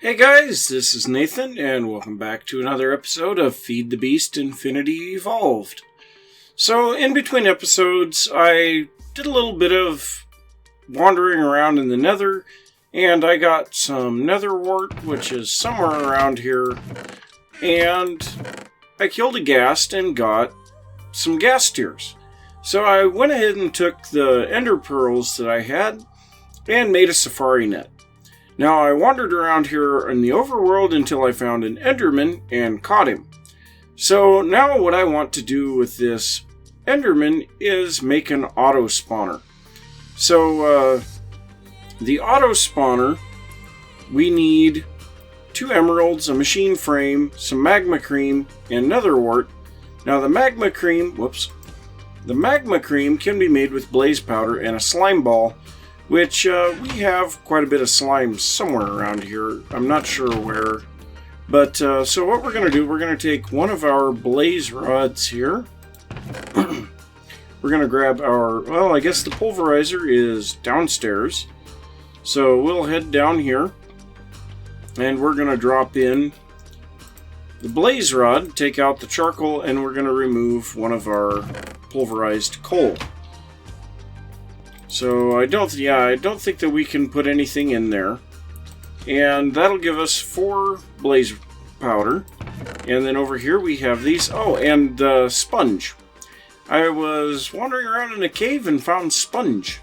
Hey guys, this is Nathan, and welcome back to another episode of Feed the Beast Infinity Evolved. So, in between episodes, I did a little bit of wandering around in the nether, and I got some nether wart, which is somewhere around here, and I killed a ghast and got some ghast tears. So I went ahead and took the ender pearls that I had and made a safari net. Now, I wandered around here in the overworld until I found an enderman and caught him. So now what I want to do with this enderman is make an auto spawner. So the auto spawner, we need 2 emeralds, a machine frame, some magma cream, and nether wart. Now the magma cream can be made with blaze powder and a slime ball, which we have quite a bit of slime somewhere around here. I'm not sure where. But so what we're going to do, we're going to take one of our blaze rods here. We're going to grab our, well, I guess the pulverizer is downstairs. So we'll head down here. And we're going to drop in the blaze rod, take out the charcoal, and we're going to remove one of our pulverized coal. So I don't think that we can put anything in there. And that'll give us 4 blaze powder. And then over here we have these. Oh, and sponge. I was wandering around in a cave and found sponge.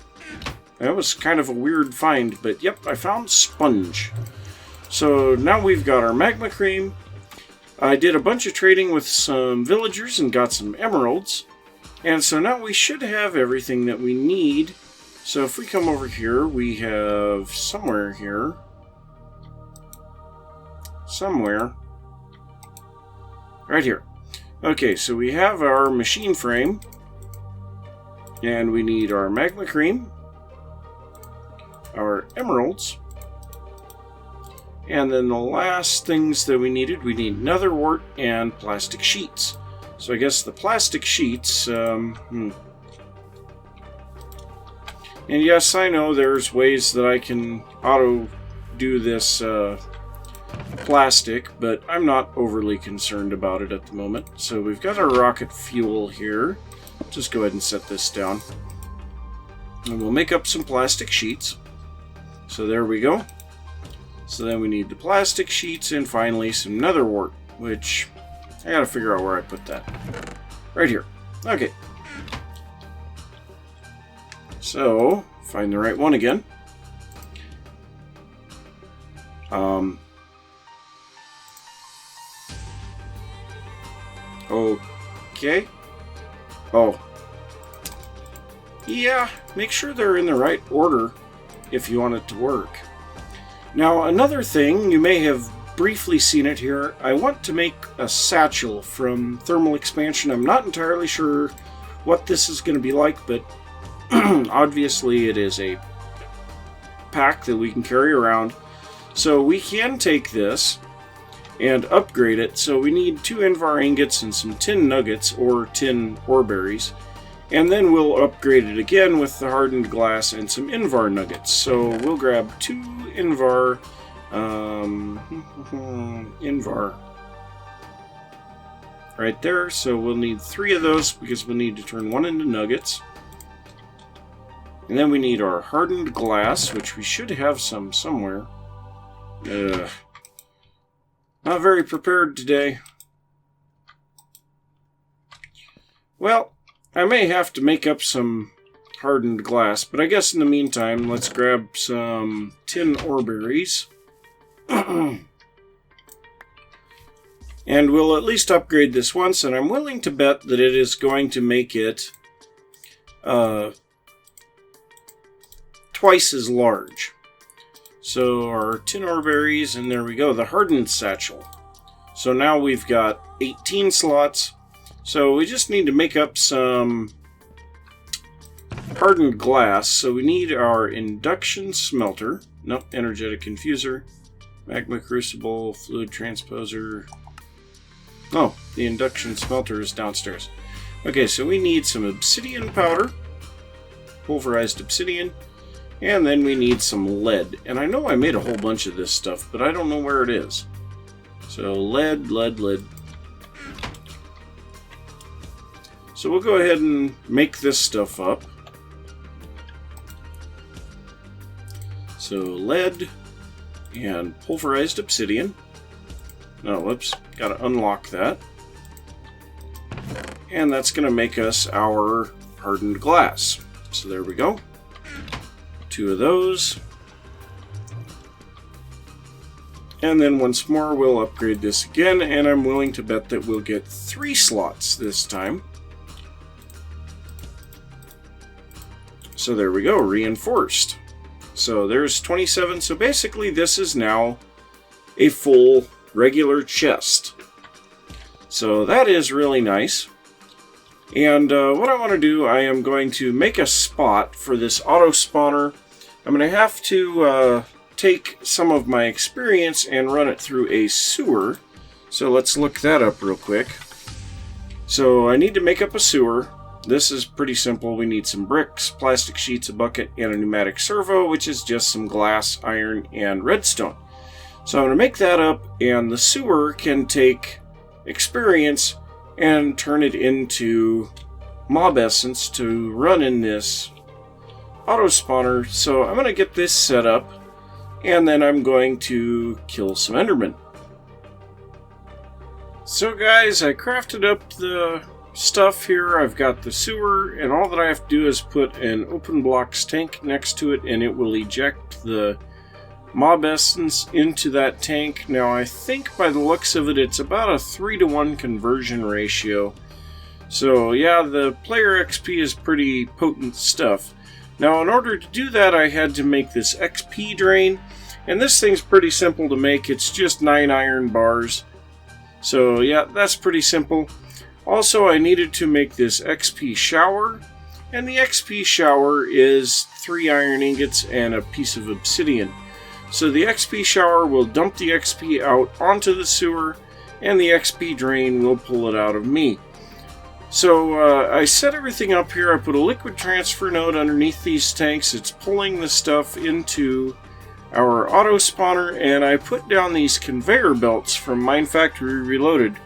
That was kind of a weird find, but yep, I found sponge. So now we've got our magma cream. I did a bunch of trading with some villagers and got some emeralds. And so now we should have everything that we need. So if we come over here, we have somewhere here. Somewhere. Right here. Okay, so we have our machine frame. And we need our magma cream. Our emeralds. And then the last things that we need nether wart and plastic sheets. So I guess the plastic sheets, And yes, I know there's ways that I can auto do this plastic, but I'm not overly concerned about it at the moment. So we've got our rocket fuel here. Just go ahead and set this down. And we'll make up some plastic sheets. So there we go. So then we need the plastic sheets and finally some nether wart, which I gotta figure out where I put that. Right here. Okay. So, find the right one again. Okay. Oh. Yeah, make sure they're in the right order if you want it to work. Now, another thing, you may have briefly seen it here. I want to make a satchel from thermal expansion. I'm not entirely sure what this is going to be like, but obviously it is a pack that we can carry around. So we can take this and upgrade it. So we need 2 Invar ingots and some tin nuggets or tin ore berries. And then we'll upgrade it again with the hardened glass and some Invar nuggets. So we'll grab 2 Invar. Invar. Right there. So we'll need 3 of those because we'll need to turn 1 into nuggets. And then we need our hardened glass, which we should have some somewhere. Not very prepared today. Well, I may have to make up some hardened glass, but I guess in the meantime, let's grab some tin ore berries. And we'll at least upgrade this once, and I'm willing to bet that it is going to make it twice as large. So our tin ore berries, and there we go, the hardened satchel. So now we've got 18 slots. So we just need to make up some hardened glass. So we need our induction smelter. Nope, energetic infuser. Magma crucible, fluid transposer. Oh, the induction smelter is downstairs. Okay, so we need some obsidian powder. Pulverized obsidian. And then we need some lead. And I know I made a whole bunch of this stuff, but I don't know where it is. So lead, lead, lead. So we'll go ahead and make this stuff up. So lead and pulverized obsidian. No, whoops, gotta unlock that. And that's gonna make us our hardened glass. So there we go. 2 of those. And then once more we'll upgrade this again, and I'm willing to bet that we'll get 3 slots this time. So there we go, reinforced. So there's 27, so basically this is now a full regular chest. So that is really nice. And what I want to do, I am going to make a spot for this auto spawner. I'm going to have to take some of my experience and run it through a sewer. So let's look that up real quick. So I need to make up a sewer. This is pretty simple. We need some bricks, plastic sheets, a bucket, and a pneumatic servo, which is just some glass, iron, and redstone. So I'm going to make that up, and the sewer can take experience and turn it into mob essence to run in this auto spawner. So I'm going to get this set up, and then I'm going to kill some endermen. So guys, I crafted up the stuff here. I've got the sewer, and all that I have to do is put an open blocks tank next to it, and it will eject the mob essence into that tank. Now I think by the looks of it, it's about a 3-to-1 conversion ratio. So yeah, the player XP is pretty potent stuff. Now in order to do that, I had to make this XP drain, and this thing's pretty simple to make. It's just 9 iron bars. So yeah, that's pretty simple. Also, I needed to make this XP shower, and the XP shower is 3 iron ingots and a piece of obsidian. So the XP shower will dump the XP out onto the sewer, and the XP drain will pull it out of me. So I set everything up here. I put a liquid transfer node underneath these tanks. It's pulling the stuff into our auto spawner, and I put down these conveyor belts from Mine Factory Reloaded.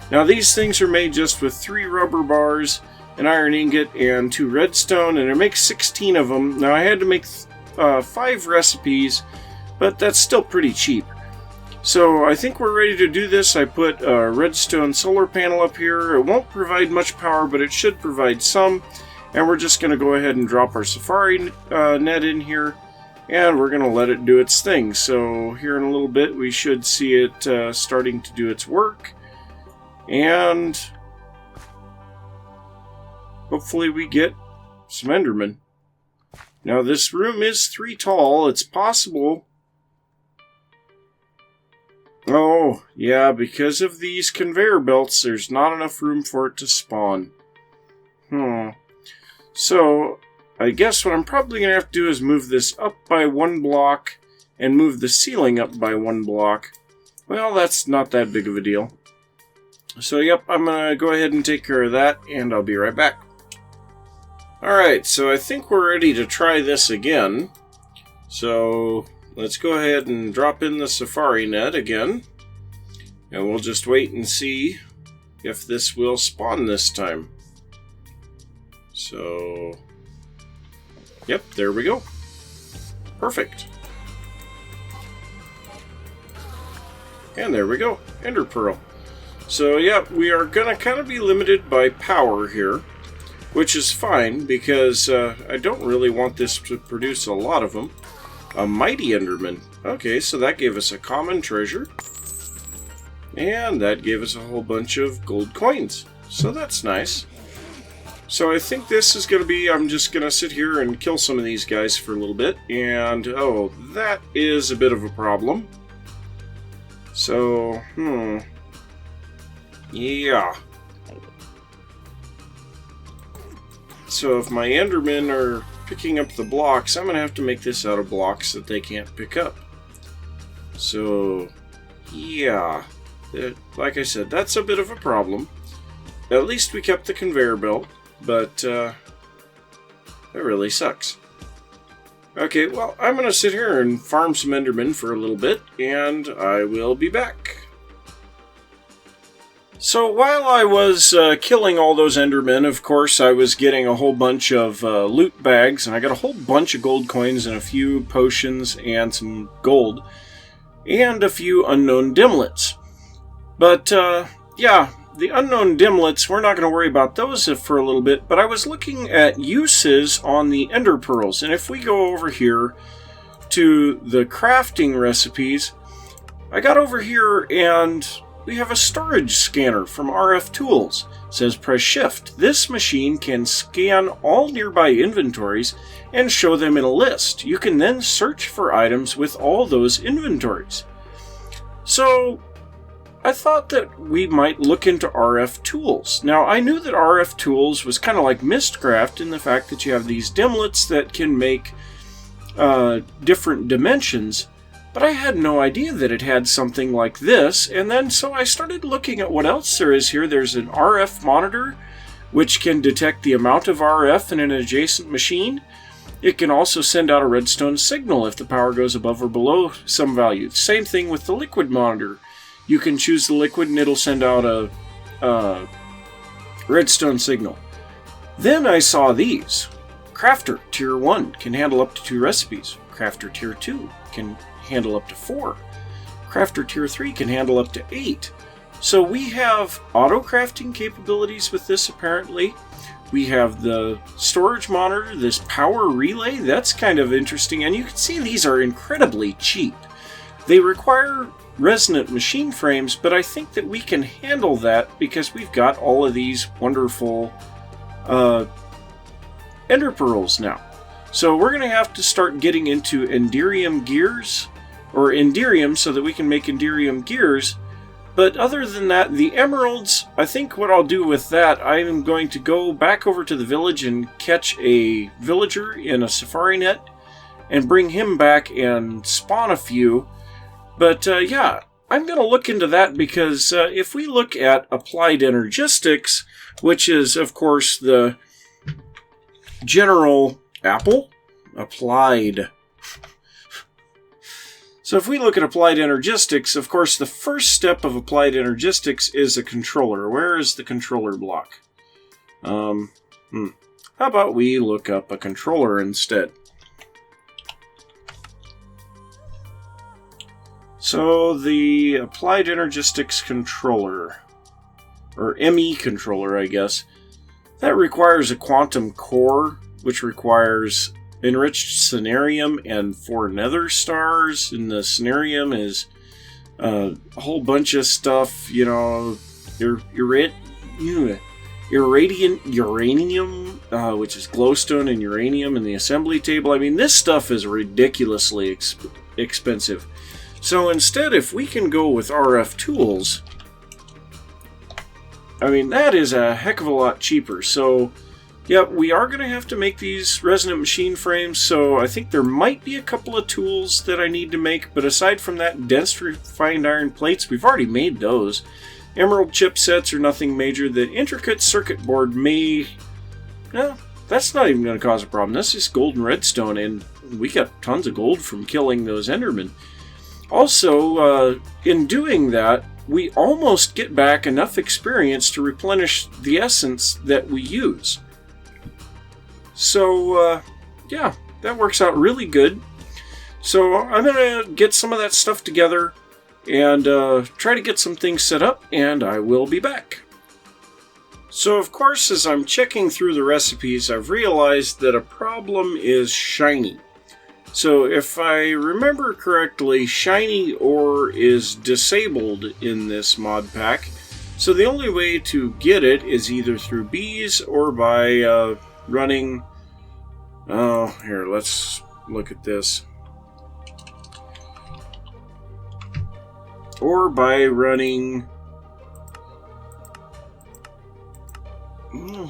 Now these things are made just with 3 rubber bars, an iron ingot, and 2 redstone, and it makes 16 of them. Now I had to make 5 recipes, but that's still pretty cheap. So I think we're ready to do this. I put a redstone solar panel up here. It won't provide much power, but it should provide some. And we're just going to go ahead and drop our safari net in here, and we're going to let it do its thing. So here in a little bit we should see it starting to do its work. And hopefully we get some endermen. Now this room is 3 tall. It's possible. Oh, yeah, because of these conveyor belts, there's not enough room for it to spawn. So, I guess what I'm probably going to have to do is move this up by 1 block and move the ceiling up by 1 block. Well, that's not that big of a deal. So, yep, I'm going to go ahead and take care of that, and I'll be right back. Alright, so I think we're ready to try this again. So let's go ahead and drop in the safari net again. And we'll just wait and see if this will spawn this time. So, yep, there we go. Perfect. And there we go, Ender Pearl. So, yeah, we are going to kind of be limited by power here, which is fine, because I don't really want this to produce a lot of them. A mighty Enderman. Okay, so that gave us a common treasure. And that gave us a whole bunch of gold coins. So that's nice. So I think this is going to be, I'm just going to sit here and kill some of these guys for a little bit. And, oh, that is a bit of a problem. So, yeah. So if my Endermen are picking up the blocks, I'm going to have to make this out of blocks that they can't pick up. So, yeah. Like I said, that's a bit of a problem. At least we kept the conveyor belt, but that really sucks. Okay, well, I'm going to sit here and farm some Endermen for a little bit, and I will be back. So while I was killing all those Endermen, of course, I was getting a whole bunch of loot bags, and I got a whole bunch of gold coins and a few potions and some gold, and a few unknown dimlets. But, yeah, the unknown dimlets, we're not going to worry about those for a little bit, but I was looking at uses on the ender pearls, and if we go over here to the crafting recipes, I got over here and we have a storage scanner from RFTools. It says press shift. This machine can scan all nearby inventories and show them in a list. You can then search for items with all those inventories. So I thought that we might look into RFTools. Now, I knew that RFTools was kind of like Mistcraft in the fact that you have these dimlets that can make different dimensions, but I had no idea that it had something like this, and then so I started looking at what else there is here. There's an RF monitor, which can detect the amount of RF in an adjacent machine. It can also send out a redstone signal if the power goes above or below some value. Same thing with the liquid monitor. You can choose the liquid and it'll send out a redstone signal. Then I saw these. Crafter Tier 1 can handle up to 2 recipes. Crafter Tier 2 can handle up to 4. Crafter Tier 3 can handle up to 8. So we have auto-crafting capabilities with this apparently. We have the storage monitor, this power relay. That's kind of interesting. And you can see these are incredibly cheap. They require resonant machine frames, but I think that we can handle that because we've got all of these wonderful ender pearls now. So we're going to have to start getting into Enderium gears, or Enderium, so that we can make Enderium gears. But other than that, the emeralds, I think what I'll do with that, I am going to go back over to the village and catch a villager in a safari net and bring him back and spawn a few. But yeah, I'm going to look into that because if we look at Applied Energistics, which is, of course, the general Apple Applied. So if we look at Applied Energistics, of course, the first step of Applied Energistics is a controller. Where is the controller block? How about we look up a controller instead? So the Applied Energistics controller, or ME controller, I guess, that requires a quantum core, which requires enriched Cinarium and 4 nether stars, and the Cinarium is a whole bunch of stuff, you know, irradiant uranium, which is glowstone and uranium in the assembly table. I mean, this stuff is ridiculously expensive. So instead, if we can go with RFTools, I mean, that is a heck of a lot cheaper. So, yeah, we are going to have to make these resonant machine frames, so I think there might be a couple of tools that I need to make, but aside from that, dense refined iron plates, we've already made those. Emerald chipsets are nothing major. The intricate circuit board may... No, that's not even going to cause a problem. That's just gold and redstone, and we got tons of gold from killing those Endermen. Also, in doing that, we almost get back enough experience to replenish the essence that we use. So, yeah, that works out really good. So I'm going to get some of that stuff together and try to get some things set up, and I will be back. So, of course, as I'm checking through the recipes, I've realized that a problem is shiny. So if I remember correctly, shiny ore is disabled in this mod pack. So the only way to get it is either through bees or by running... Oh, here, let's look at this. Or by running...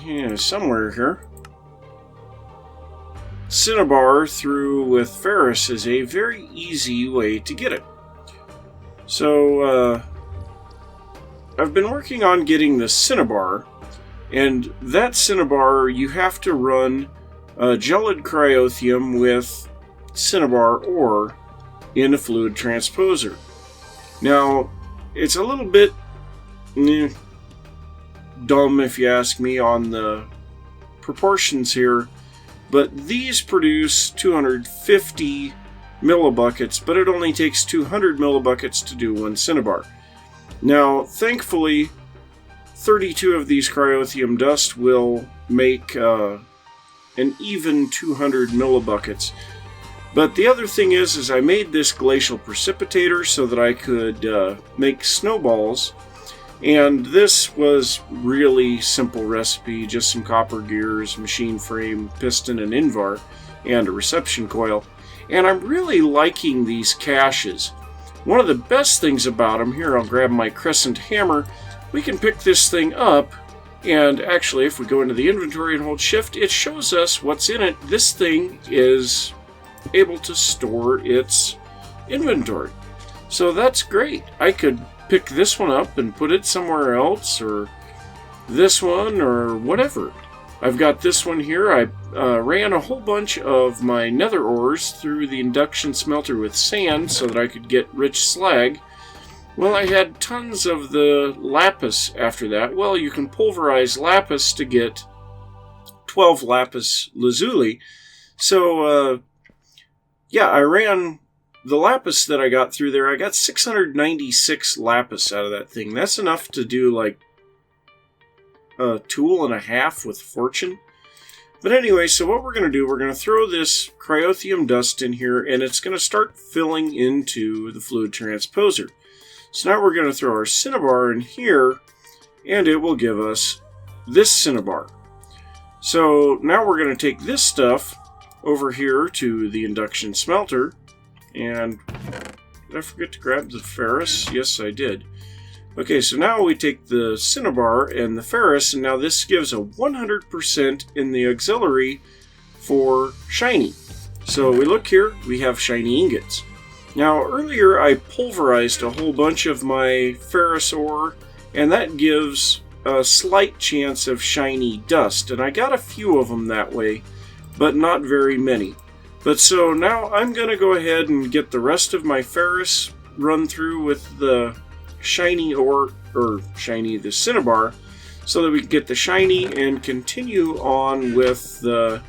Yeah, somewhere here. Cinabar through with Ferris is a very easy way to get it. So, I've been working on getting the Cinabar, and that Cinabar you have to run gelid cryotheum with Cinabar ore in a fluid transposer. Now, it's a little bit dumb if you ask me on the proportions here, but these produce 250 millibuckets, but it only takes 200 millibuckets to do one Cinabar. Now, thankfully, 32 of these cryothium dust will make an even 200 millibuckets. But the other thing is I made this glacial precipitator so that I could make snowballs. And this was really simple recipe, just some copper gears, machine frame, piston, and invar, and a reception coil. And I'm really liking these caches. One of the best things about them, here I'll grab my crescent hammer, we can pick this thing up, and actually if we go into the inventory and hold shift, it shows us what's in it. This thing is able to store its inventory. So that's great. I could pick this one up and put it somewhere else, or this one, or whatever. I've got this one here. I ran a whole bunch of my nether ores through the induction smelter with sand so that I could get rich slag. Well, I had tons of the lapis after that. Well, you can pulverize lapis to get 12 lapis lazuli. So, yeah, I ran the lapis that I got through there. I got 696 lapis out of that thing. That's enough to do like a tool and a half with fortune. But anyway, so what we're going to do, we're going to throw this cryothium dust in here, and it's going to start filling into the fluid transposer. So now we're going to throw our Cinabar in here, and it will give us this Cinabar. So now we're going to take this stuff over here to the induction smelter, and did I forget to grab the ferrous? Yes, I did. Okay, so now we take the Cinabar and the ferrous, and now this gives a 100% in the auxiliary for shiny. So we look here, we have shiny ingots. Now earlier I pulverized a whole bunch of my ferrous ore, and that gives a slight chance of shiny dust, and I got a few of them that way, but not very many. But so now I'm going to go ahead and get the rest of my ferrous run through with the shiny ore, or shiny, the Cinabar, so that we can get the shiny and continue on with the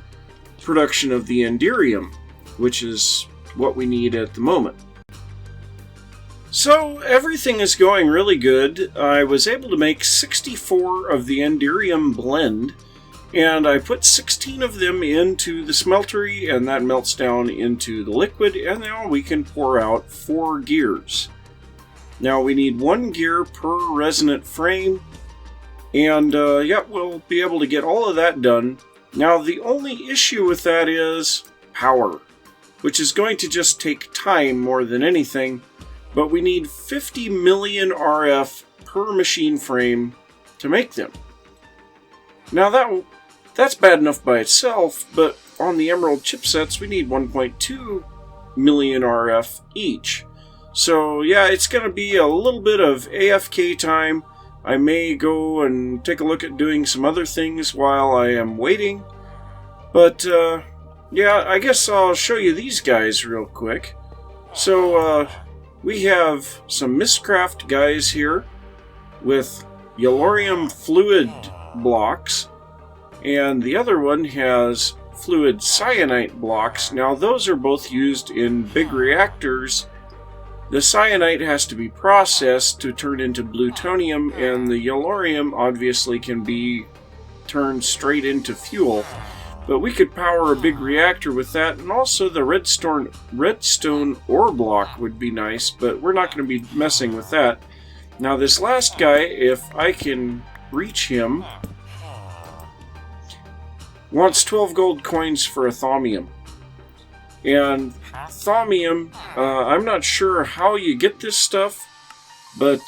production of the enderium, which is what we need at the moment. So everything is going really good. I was able to make 64 of the enderium blend, and I put 16 of them into the smeltery, and that melts down into the liquid, and now we can pour out 4 gears. Now we need 1 gear per resonant frame, and yeah, we'll be able to get all of that done. Now the only issue with that is power, which is going to just take time more than anything, but we need 50 million RF per machine frame to make them. Now that's bad enough by itself, but on the Emerald chipsets we need 1.2 million RF each. So yeah, it's going to be a little bit of AFK time. I may go and take a look at doing some other things while I am waiting, but yeah, I guess I'll show you these guys real quick. So, we have some Mistcraft guys here with Yellorium fluid blocks, and the other one has fluid cyanite blocks. Now, those are both used in big reactors. The cyanite has to be processed to turn into plutonium, and the Yellorium obviously can be turned straight into fuel. But we could power a big reactor with that, and also the redstone ore block would be nice, but we're not going to be messing with that. Now this last guy, if I can reach him, wants 12 gold coins for a thaumium. And thaumium, I'm not sure how you get this stuff, but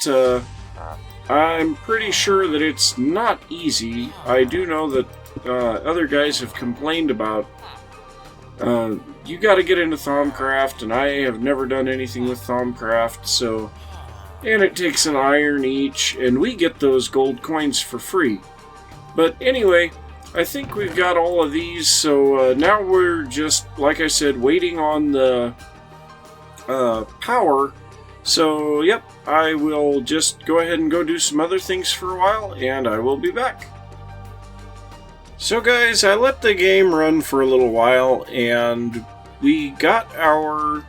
I'm pretty sure that it's not easy. I do know that other guys have complained about you got to get into Thaumcraft, and I have never done anything with Thaumcraft, so, and it takes an iron each, and we get those gold coins for free. But anyway, I think we've got all of these, so now we're just, like I said, waiting on the power. So, yep, I will just go ahead and go do some other things for a while, and I will be back. So guys, I let the game run for a little while, and we got our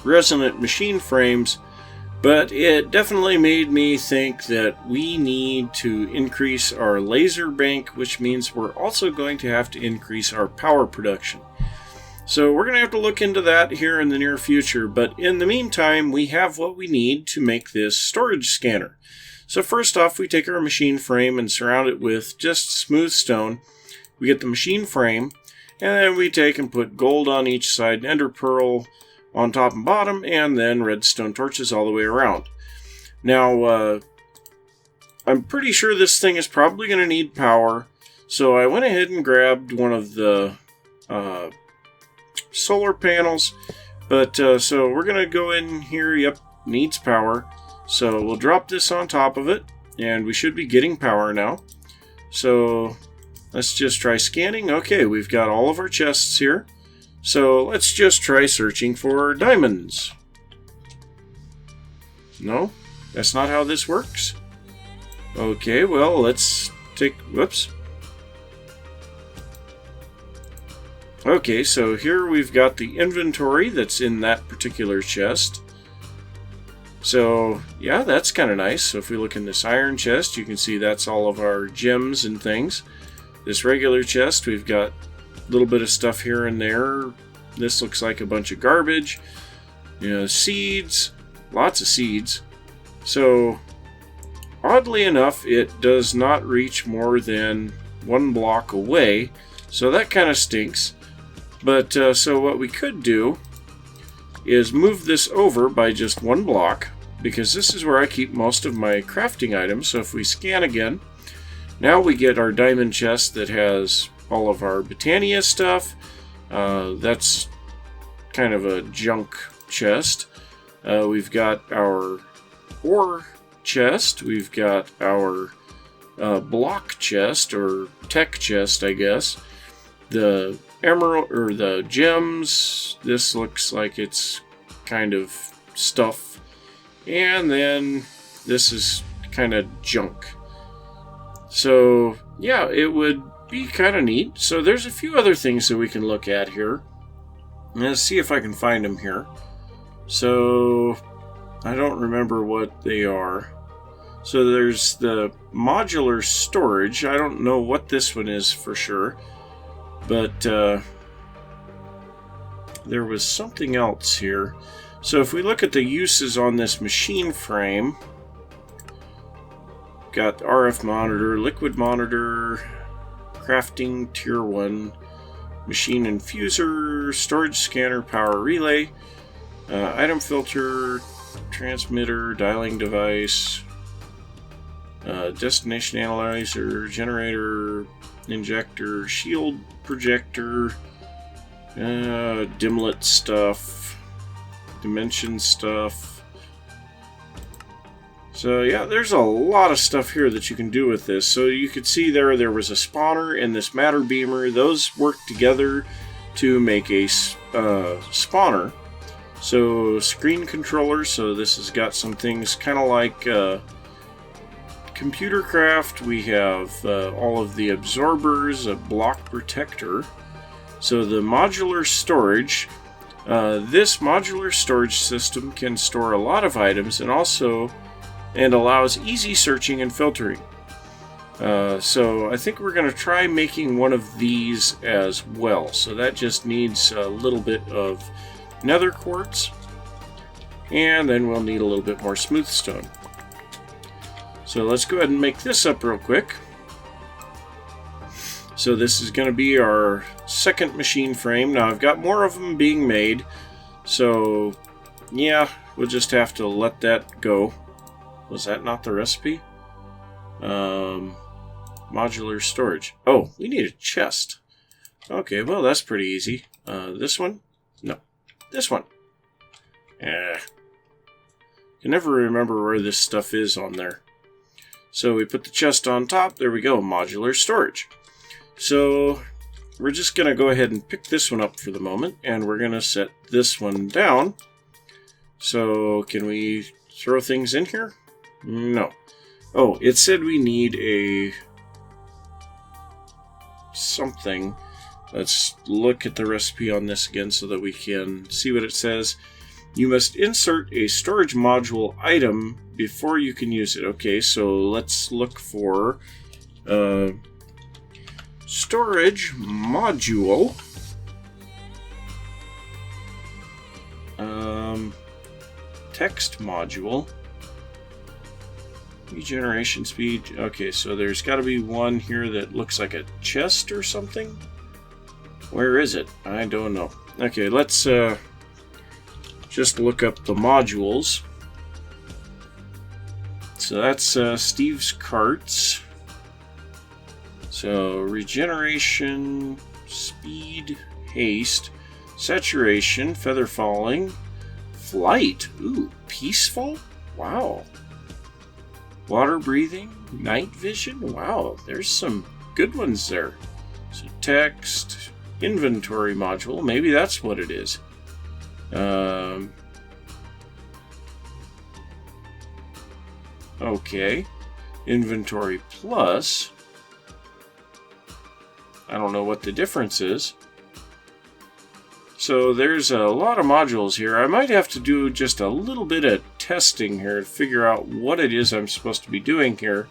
resonant machine frames, but it definitely made me think that we need to increase our laser bank, which means we're also going to have to increase our power production. So we're going to have to look into that here in the near future, but in the meantime, we have what we need to make this storage scanner. So first off, we take our machine frame and surround it with just smooth stone. We get the machine frame, and then we take and put gold on each side, and ender pearl on top and bottom, and then redstone torches all the way around. Now, I'm pretty sure this thing is probably going to need power, so I went ahead and grabbed one of the solar panels, but so we're going to go in here. Yep, needs power, so we'll drop this on top of it, and we should be getting power now. So let's just try scanning. Okay, we've got all of our chests here. So let's just try searching for diamonds. No, that's not how this works. Okay, well, let's take... Whoops. Okay, so here we've got the inventory that's in that particular chest. So, yeah, that's kind of nice. So if we look in this iron chest, you can see that's all of our gems and things. This regular chest, we've got a little bit of stuff here and there. This looks like a bunch of garbage. You know, seeds. Lots of seeds. So, oddly enough, it does not reach more than 1 block away. So that kind of stinks. But, so what we could do is move this over by just 1 block, because this is where I keep most of my crafting items. So if we scan again, now we get our diamond chest that has all of our Britannia stuff. That's kind of a junk chest. We've got our ore chest. We've got our block chest, or tech chest, I guess. The emerald, or the gems. This looks like it's kind of stuff. And then this is kind of junk. So, yeah, it would be kind of neat. So there's a few other things that we can look at here. Let's see if I can find them here. So, I don't remember what they are. So there's the modular storage. I don't know what this one is for sure. But there was something else here. So if we look at the uses on this machine frame, got RF monitor, liquid monitor, crafting tier 1, machine infuser, storage scanner, power relay, item filter, transmitter, dialing device, destination analyzer, generator, injector, shield projector, dimlet stuff, dimension stuff. So yeah, there's a lot of stuff here that you can do with this. So you could see there was a spawner and this matter beamer. Those work together to make a spawner. So screen controller. So this has got some things kind of like computer craft. We have all of the absorbers, a block protector. So the modular storage. This modular storage system can store a lot of items and allows easy searching and filtering. So I think we're going to try making one of these as well. So that just needs a little bit of nether quartz, and then we'll need a little bit more smooth stone. So let's go ahead and make this up real quick. So this is going to be our second machine frame. Now I've got more of them being made, so yeah, we'll just have to let that go. Was that not the recipe? Modular storage. Oh, we need a chest. Okay, well that's pretty easy. This one? No. This one. Can never remember where this stuff is on there. So we put the chest on top. There we go. Modular storage. So we're just going to go ahead and pick this one up for the moment, and we're going to set this one down. So can we throw things in here? No. Oh, it said we need a something. Let's look at the recipe on this again so that we can see what it says. You must insert a storage module item before you can use it. Okay, so let's look for storage module. Text module. Regeneration speed. Okay, so there's got to be one here that looks like a chest or something. Where is it? I don't know. Okay, let's just look up the modules. So that's Steve's carts. So regeneration, speed, haste, saturation, feather falling, flight. Ooh, peaceful? Wow. Water breathing, night vision. Wow, there's some good ones there. So text, inventory module. Maybe that's what it is. Okay. Inventory plus. I don't know what the difference is. So there's a lot of modules here. I might have to do just a little bit of testing here to figure out what it is I'm supposed to be doing here.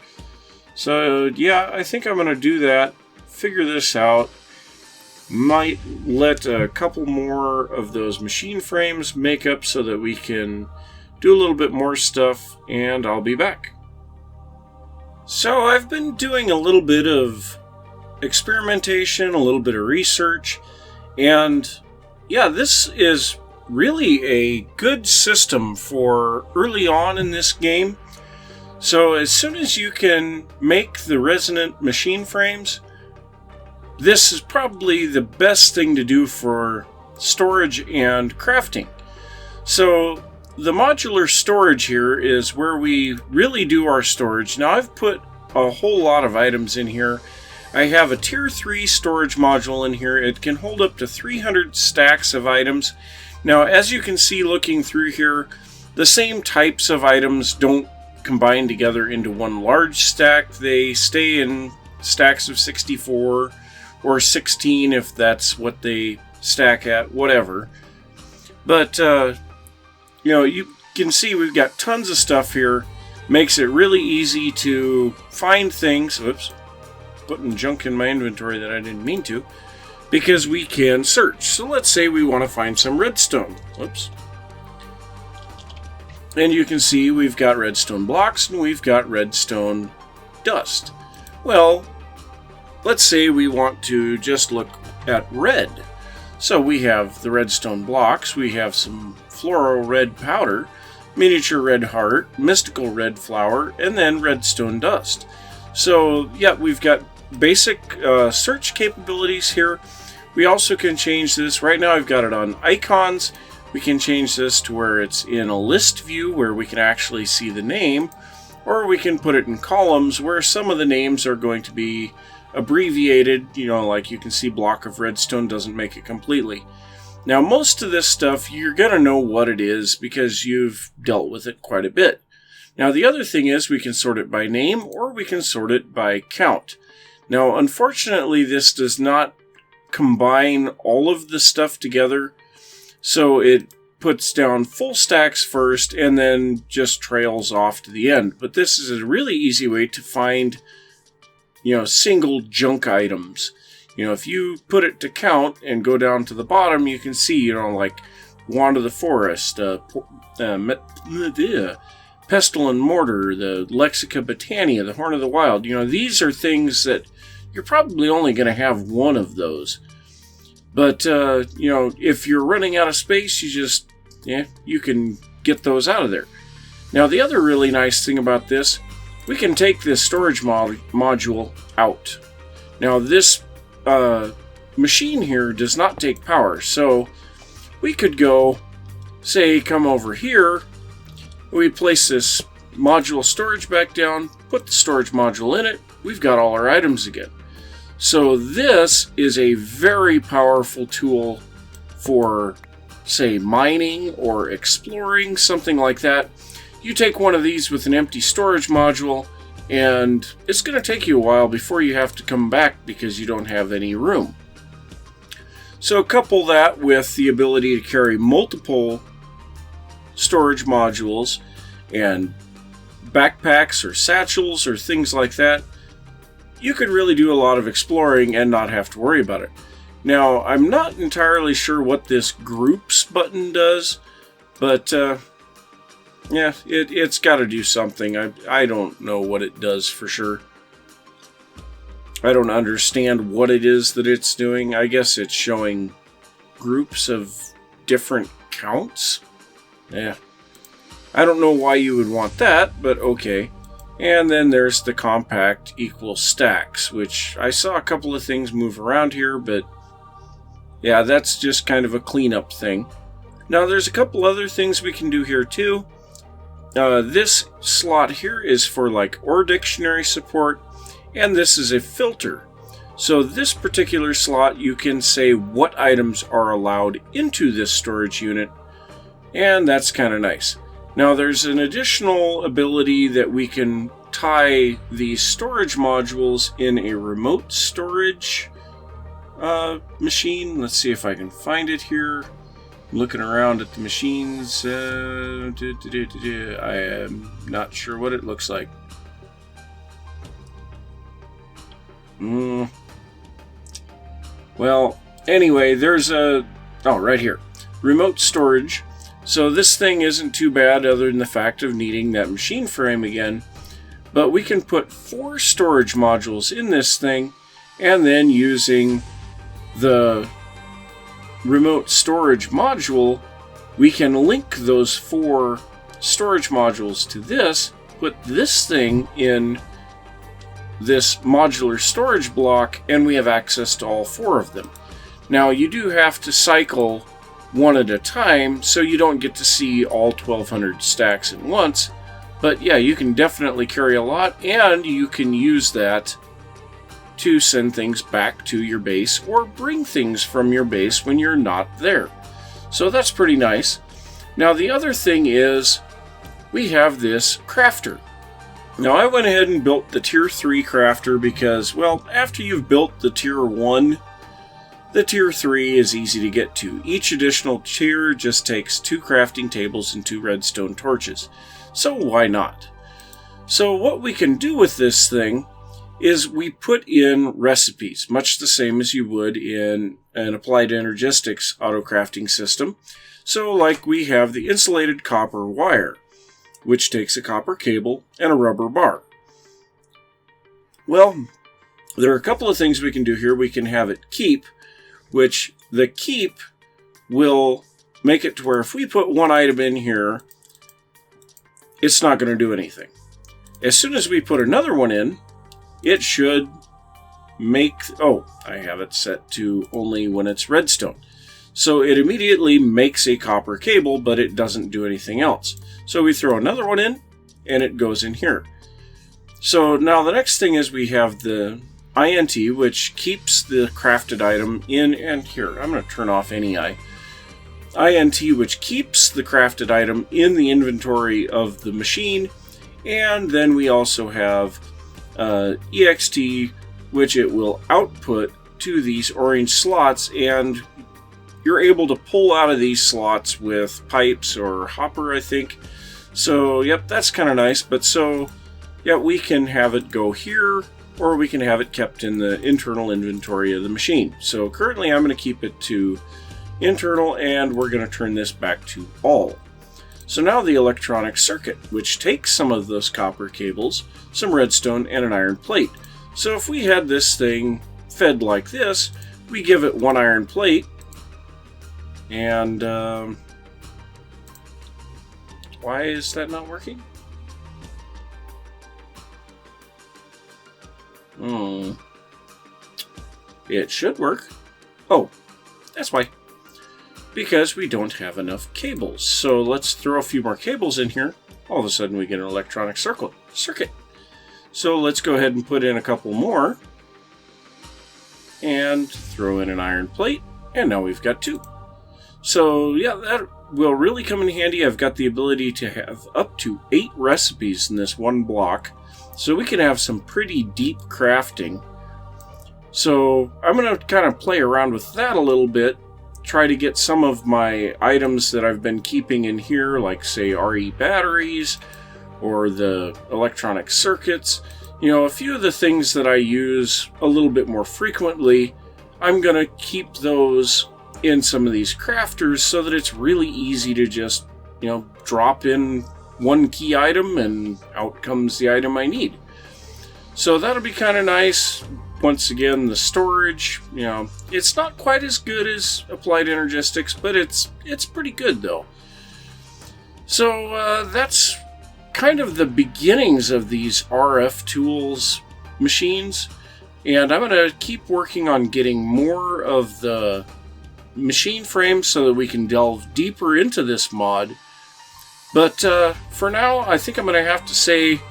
So yeah, I think I'm going to do that. Figure this out. Might let a couple more of those machine frames make up so that we can do a little bit more stuff, and I'll be back. So I've been doing a little bit of experimentation, a little bit of research, and yeah, this is really a good system for early on in this game. So as soon as you can make the resonant machine frames, this is probably the best thing to do for storage and crafting. So the modular storage here is where we really do our storage. Now I've put a whole lot of items in here. I have a tier 3 storage module in here. It can hold up to 300 stacks of items. Now as you can see looking through here, the same types of items don't combine together into one large stack. They stay in stacks of 64 or 16 if that's what they stack at, whatever. But you can see we've got tons of stuff here. Makes it really easy to find things. Oops, putting junk in my inventory that I didn't mean to, because we can search. So let's say we want to find some redstone. Whoops. And you can see we've got redstone blocks and we've got redstone dust. Well, let's say we want to just look at red. So we have the redstone blocks, we have some fluoro red powder, miniature red heart, mystical red flower, and then redstone dust. So yeah, we've got basic search capabilities here. We also can change this. Right now I've got it on icons. We can change this to where it's in a list view where we can actually see the name, or we can put it in columns where some of the names are going to be abbreviated. Like you can see block of redstone doesn't make it completely. Now most of this stuff you're going to know what it is because you've dealt with it quite a bit. Now the other thing is we can sort it by name or we can sort it by count. Now unfortunately this does not combine all of the stuff together, so it puts down full stacks first and then just trails off to the end. But this is a really easy way to find single junk items. If you put it to count and go down to the bottom, you can see, like Wand of the Forest, Pestle and Mortar, the Lexica Botania, the Horn of the Wild. These are things that you're probably only going to have one of those. But, if you're running out of space, you can get those out of there. Now, the other really nice thing about this, we can take this storage module out. Now, this machine here does not take power, so we could go, come over here, we place this module storage back down, put the storage module in it, we've got all our items again. So this is a very powerful tool for, say, mining or exploring, something like that. You take one of these with an empty storage module, and it's going to take you a while before you have to come back because you don't have any room. So couple that with the ability to carry multiple storage modules and backpacks or satchels or things like that, you could really do a lot of exploring and not have to worry about it. Now, I'm not entirely sure what this groups button does, but yeah, it's got to do something. I don't know what it does for sure. I don't understand what it is that it's doing. I guess it's showing groups of different counts. Yeah. I don't know why you would want that, but okay. And then there's the compact equals stacks, which I saw a couple of things move around here, but yeah, that's just kind of a cleanup thing. Now there's a couple other things we can do here too. This slot here is for like OR dictionary support, and this is a filter. So this particular slot, you can say what items are allowed into this storage unit, and that's kind of nice. Now there's an additional ability that we can tie these storage modules in a remote storage machine. Let's see if I can find it here. I'm looking around at the machines. I am not sure what it looks like. Well, anyway, there's oh, right here. Remote storage. So this thing isn't too bad other than the fact of needing that machine frame again. But we can put 4 storage modules in this thing, and then using the remote storage module, we can link those 4 storage modules to this, put this thing in this modular storage block, and we have access to all 4 of them. Now you do have to cycle one at a time, so you don't get to see all 1200 stacks at once, but yeah, you can definitely carry a lot, and you can use that to send things back to your base or bring things from your base when you're not there. So that's pretty nice. Now the other thing is we have this crafter. Now I went ahead and built the tier 3 crafter because, well, after you've built the tier 1, the tier 3 is easy to get to. Each additional tier just takes 2 crafting tables and 2 redstone torches. So why not? So what we can do with this thing is we put in recipes, much the same as you would in an applied energistics auto crafting system. So like we have the insulated copper wire, which takes a copper cable and a rubber bar. Well, there are a couple of things we can do here. We can have it keep, which the keep will make it to where if we put one item in here, it's not going to do anything. As soon as we put another one in, it should make... Oh, I have it set to only when it's redstone. So it immediately makes a copper cable, but it doesn't do anything else. So we throw another one in, and it goes in here. So now the next thing is we have the INT, which keeps the crafted item in, and here, I'm going to turn off any INT, which keeps the crafted item in the inventory of the machine, and then we also have EXT, which it will output to these orange slots, and you're able to pull out of these slots with pipes or hopper, I think. So, yep, that's kind of nice, but so, yeah, we can have it go here, or we can have it kept in the internal inventory of the machine. So currently I'm going to keep it to internal, and we're going to turn this back to all. So now the electronic circuit, which takes some of those copper cables, some redstone, and an iron plate. So if we had this thing fed like this, we give it one iron plate, and why is that not working? It should work. Oh, that's why. Because we don't have enough cables. So let's throw a few more cables in here. All of a sudden we get an electronic circuit. So let's go ahead and put in a couple more. and throw in an iron plate, and now we've got 2. So yeah, that will really come in handy. I've got the ability to have up to 8 recipes in this one block, so we can have some pretty deep crafting. So I'm going to kind of play around with that a little bit, try to get some of my items that I've been keeping in here, like say RE batteries or the electronic circuits. You know, a few of the things that I use a little bit more frequently, I'm going to keep those in some of these crafters so that it's really easy to just, you know, drop in one key item and out comes the item I need. So that'll be kind of nice. Once again, the storage, you know, it's not quite as good as Applied Energistics, but it's pretty good though. So that's kind of the beginnings of these RFTools machines, and I'm going to keep working on getting more of the machine frames so that we can delve deeper into this mod. But for now, I think I'm going to have to say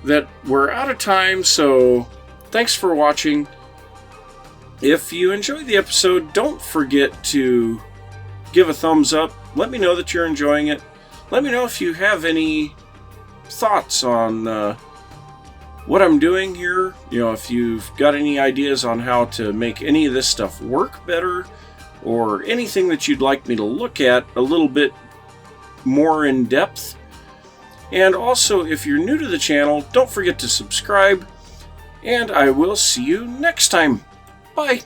that we're out of time, so thanks for watching. If you enjoyed the episode, don't forget to give a thumbs up. Let me know that you're enjoying it. Let me know if you have any thoughts on what I'm doing here. You know, if you've got any ideas on how to make any of this stuff work better, or anything that you'd like me to look at a little bit more in depth. And also, if you're new to the channel, don't forget to subscribe, and I will see you next time. Bye!